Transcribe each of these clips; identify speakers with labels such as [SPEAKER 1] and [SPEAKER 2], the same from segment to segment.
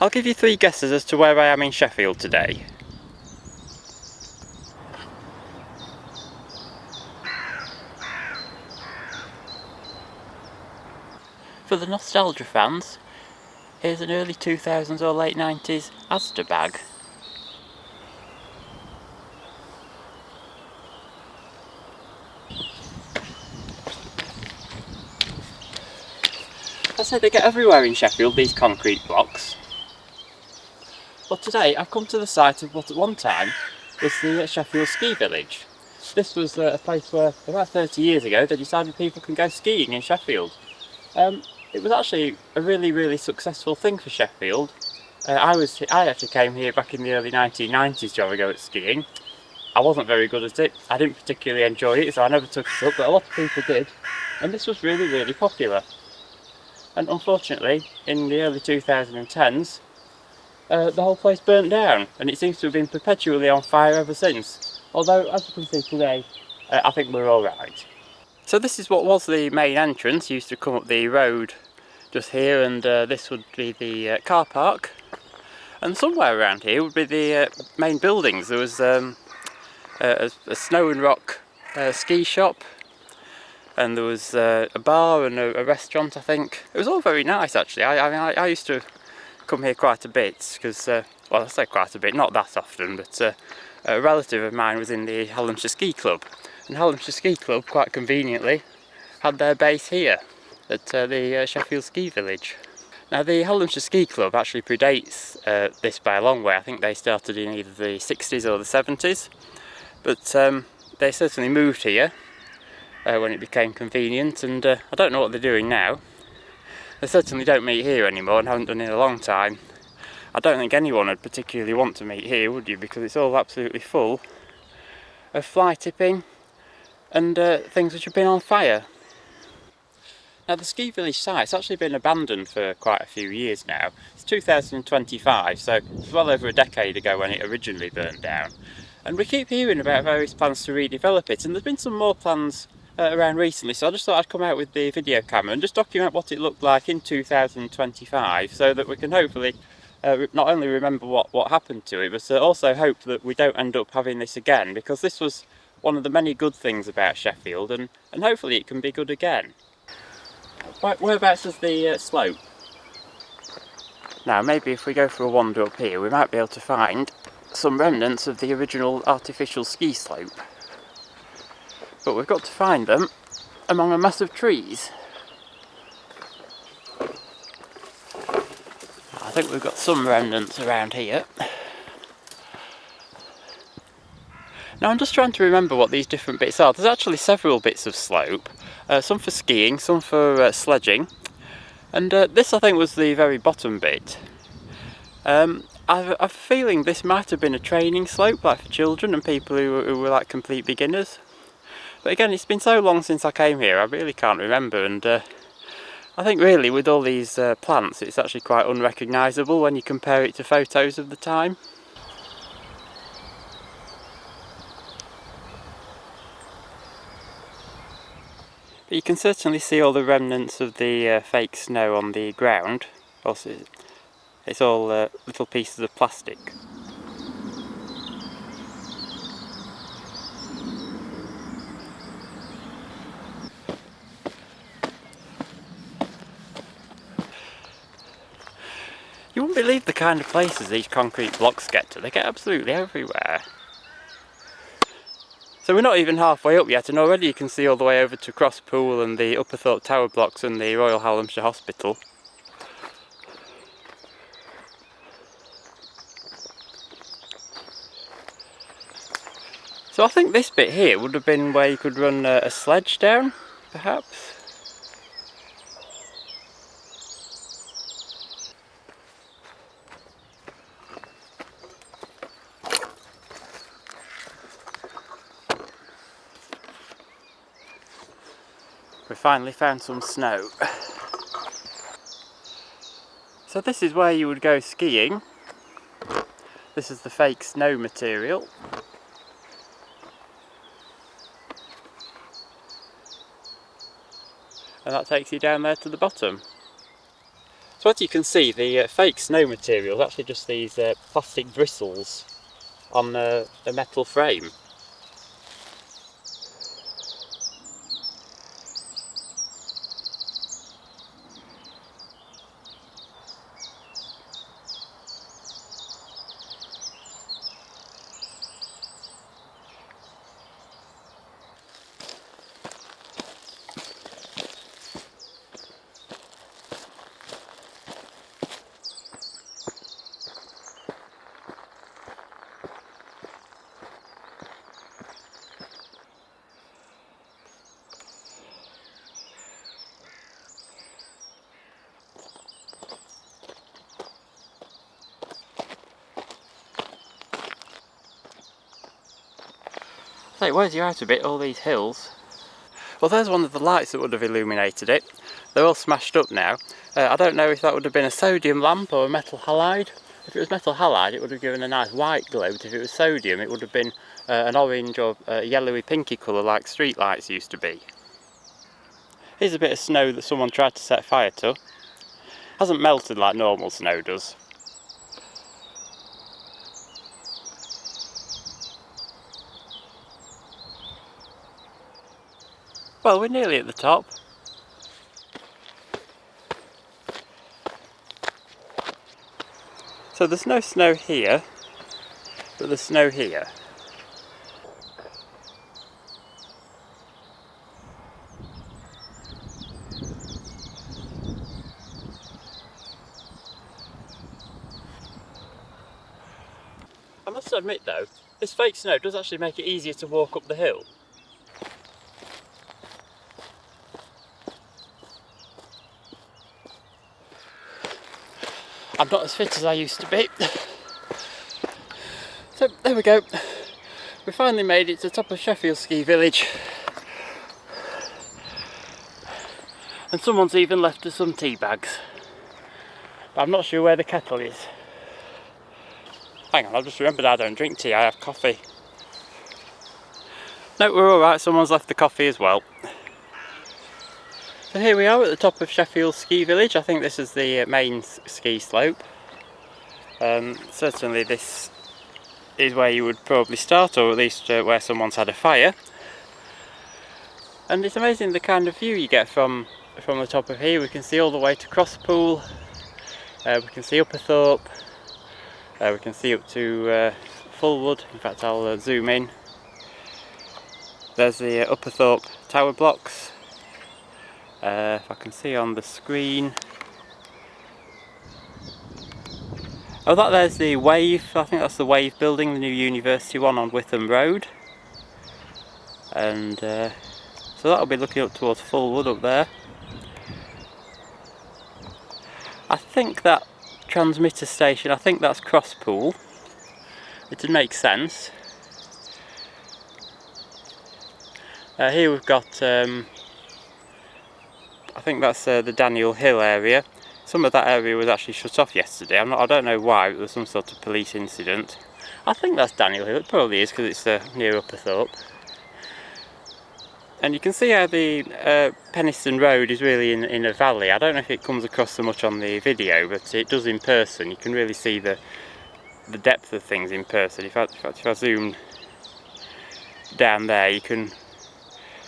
[SPEAKER 1] I'll give you 3 guesses as to where I am in Sheffield today. For the nostalgia fans, here's an early 2000s or late 90s Asda bag. I said they get everywhere in Sheffield, these concrete blocks. But today I've come to the site of what at one time was the Sheffield Ski Village. This was a place where about 30 years ago they decided people can go skiing in Sheffield. It was actually a really successful thing for Sheffield. I actually came here back in the early 1990s to have a go at skiing. I wasn't very good at it, I didn't particularly enjoy it, so I never took it up, but a lot of people did, and this was really popular. And unfortunately, in the early 2010s, the whole place burnt down, and it seems to have been perpetually on fire ever since. Although, as you can see today, I think we're alright. So this is what was the main entrance. You used to come up the road just here, and this would be the car park. And somewhere around here would be the main buildings. There was a snow and rock ski shop, and there was a bar and a restaurant, I think. It was all very nice actually. I used to come here quite a bit because, well, I say quite a bit, not that often, but a relative of mine was in the Hallamshire Ski Club, and Hallamshire Ski Club quite conveniently had their base here at the Sheffield Ski Village. Now the Hallamshire Ski Club actually predates this by a long way. I think they started in either the 60s or the 70s, but they certainly moved here when it became convenient, and I don't know what they're doing now. They certainly don't meet here anymore and haven't done in a long time. I don't think anyone would particularly want to meet here, would you? Because it's all absolutely full of fly tipping and things which have been on fire. Now the ski village site's actually been abandoned for quite a few years now. It's 2025, so it's well over a decade ago when it originally burned down. And we keep hearing about various plans to redevelop it, and there's been some more plans around recently, so I just thought I'd come out with the video camera and just document what it looked like in 2025, so that we can hopefully not only remember what happened to it, but also hope that we don't end up having this again, because this was one of the many good things about Sheffield, and hopefully it can be good again. Right, whereabouts is the slope? Now maybe if we go for a wander up here we might be able to find some remnants of the original artificial ski slope. But we've got to find them among a mass of trees. I think we've got some remnants around here. Now I'm just trying to remember what these different bits are. There's actually several bits of slope, some for skiing, some for sledging, and this I think was the very bottom bit. I've a feeling this might have been a training slope, like for children and people who were like complete beginners. But again, it's been so long since I came here, I really can't remember, and I think really with all these plants it's actually quite unrecognisable when you compare it to photos of the time. But you can certainly see all the remnants of the fake snow on the ground. Also, it's all little pieces of plastic. You wouldn't believe the kind of places these concrete blocks get to. They get absolutely everywhere. So we're not even halfway up yet, and already you can see all the way over to Crosspool and the Upperthorpe Tower blocks and the Royal Hallamshire Hospital. So I think this bit here would have been where you could run a sledge down, perhaps. We finally found some snow. So this is where you would go skiing. This is the fake snow material. And that takes you down there to the bottom. So as you can see, the fake snow material is actually just these plastic bristles on a metal frame. So it wears you out a bit, all these hills. Well, there's one of the lights that would have illuminated it. They're all smashed up now. I don't know if that would have been a sodium lamp or a metal halide. If it was metal halide, it would have given a nice white glow, but if it was sodium, it would have been an orange or yellowy pinky colour like street lights used to be. Here's a bit of snow that someone tried to set fire to. Hasn't melted like normal snow does. Well, we're nearly at the top. So there's no snow here, but there's snow here. I must admit though, this fake snow does actually make it easier to walk up the hill. I'm not as fit as I used to be. So there we go. We finally made it to the top of Sheffield Ski Village. And someone's even left us some tea bags. But I'm not sure where the kettle is. Hang on, I've just remembered I don't drink tea, I have coffee. No, we're alright, someone's left the coffee as well. So here we are at the top of Sheffield Ski Village. I think this is the main ski slope. Certainly this is where you would probably start, or at least where someone's had a fire. And it's amazing the kind of view you get from the top of here. We can see all the way to Crosspool, we can see Upperthorpe, we can see up to Fulwood. In fact, I'll zoom in. There's the Upperthorpe tower blocks. If I can see on the screen. Oh, there's the Wave. I think that's the Wave building, the new university one on Witham Road. And so that'll be looking up towards Fulwood up there. I think that transmitter station, I think that's Crosspool. It would make sense. Here we've got, I think that's the Daniel Hill area. Some of that area was actually shut off yesterday. I don't know why, but there was some sort of police incident. I think that's Daniel Hill, it probably is because it's near Upperthorpe. And you can see how the Penistone Road is really in a valley. I don't know if it comes across so much on the video, but it does in person. You can really see the depth of things in person. In fact, if I zoom down there, you can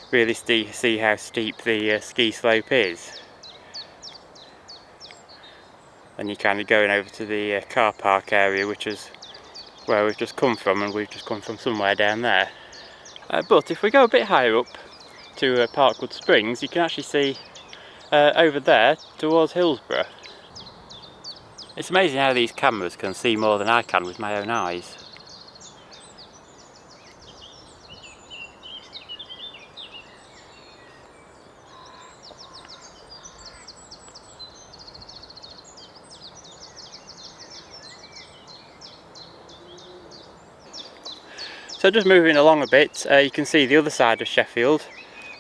[SPEAKER 1] really see how steep the ski slope is. And you're kind of going over to the car park area, which is where we've just come from, and we've just come from somewhere down there. But if we go a bit higher up to Parkwood Springs, you can actually see over there towards Hillsborough. It's amazing how these cameras can see more than I can with my own eyes. So just moving along a bit, you can see the other side of Sheffield,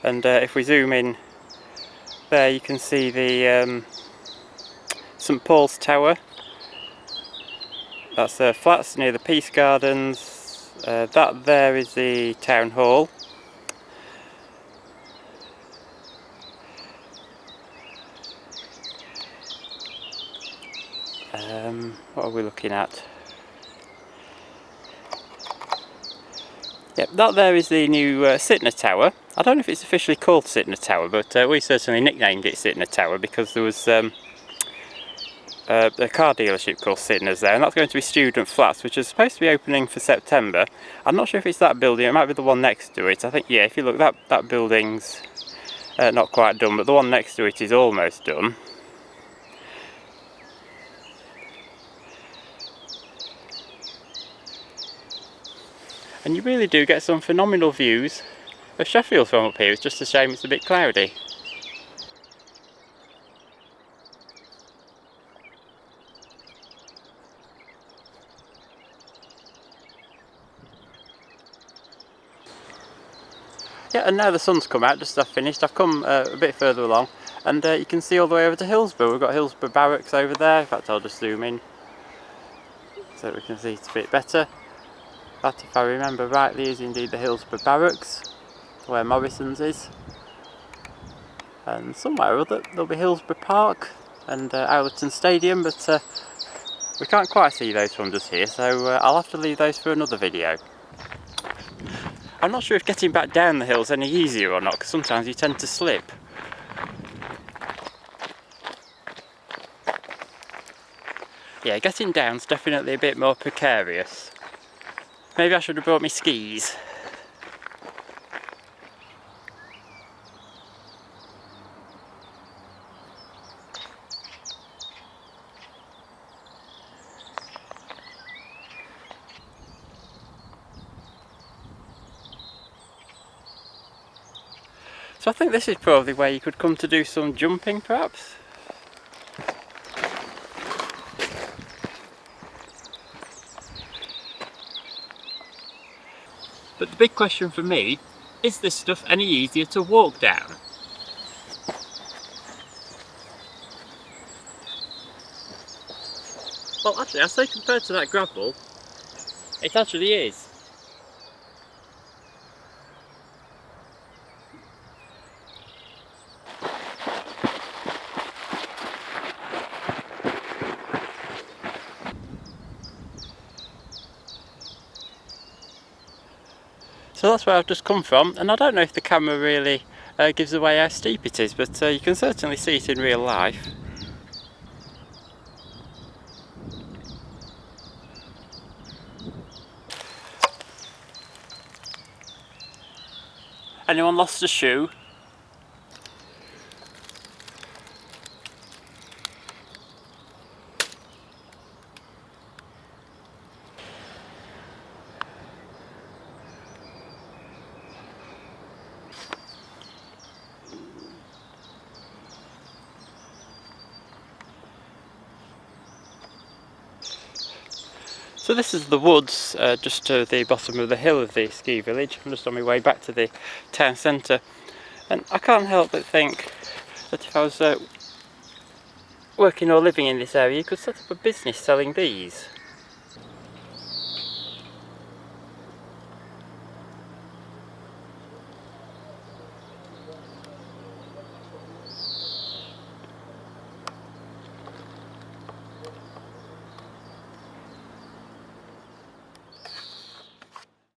[SPEAKER 1] and if we zoom in there, you can see the St Paul's Tower. That's flats near the Peace Gardens. That there is the Town Hall. What are we looking at? Yep, that there is the new Sytner Tower. I don't know if it's officially called Sytner Tower, but we certainly nicknamed it Sytner Tower because there was a car dealership called Sytner's there, and that's going to be student flats, which is supposed to be opening for September. I'm not sure if it's that building, it might be the one next to it. I think, yeah, if you look, that building's not quite done, but the one next to it is almost done. And you really do get some phenomenal views of Sheffield from up here. It's just a shame it's a bit cloudy. Yeah, and now the sun's come out just as I've finished. I've come a bit further along, and you can see all the way over to Hillsborough. We've got Hillsborough Barracks over there. In fact, I'll just zoom in so that we can see it a bit better. That, if I remember rightly, is indeed the Hillsborough Barracks, where Morrison's is. And somewhere or other there'll be Hillsborough Park and Owlerton Stadium, but we can't quite see those from just here, so I'll have to leave those for another video. I'm not sure if getting back down the hill's any easier or not, because sometimes you tend to slip. Yeah, getting down's definitely a bit more precarious. Maybe I should have brought my skis. So I think this is probably where you could come to do some jumping, perhaps. But the big question for me, is this stuff any easier to walk down? Well, actually, I say compared to that gravel, it actually is. So that's where I've just come from, and I don't know if the camera really gives away how steep it is, but you can certainly see it in real life. Anyone lost a shoe? So this is the woods just to the bottom of the hill of the ski village. I'm just on my way back to the town centre, and I can't help but think that if I was working or living in this area, you could set up a business selling these.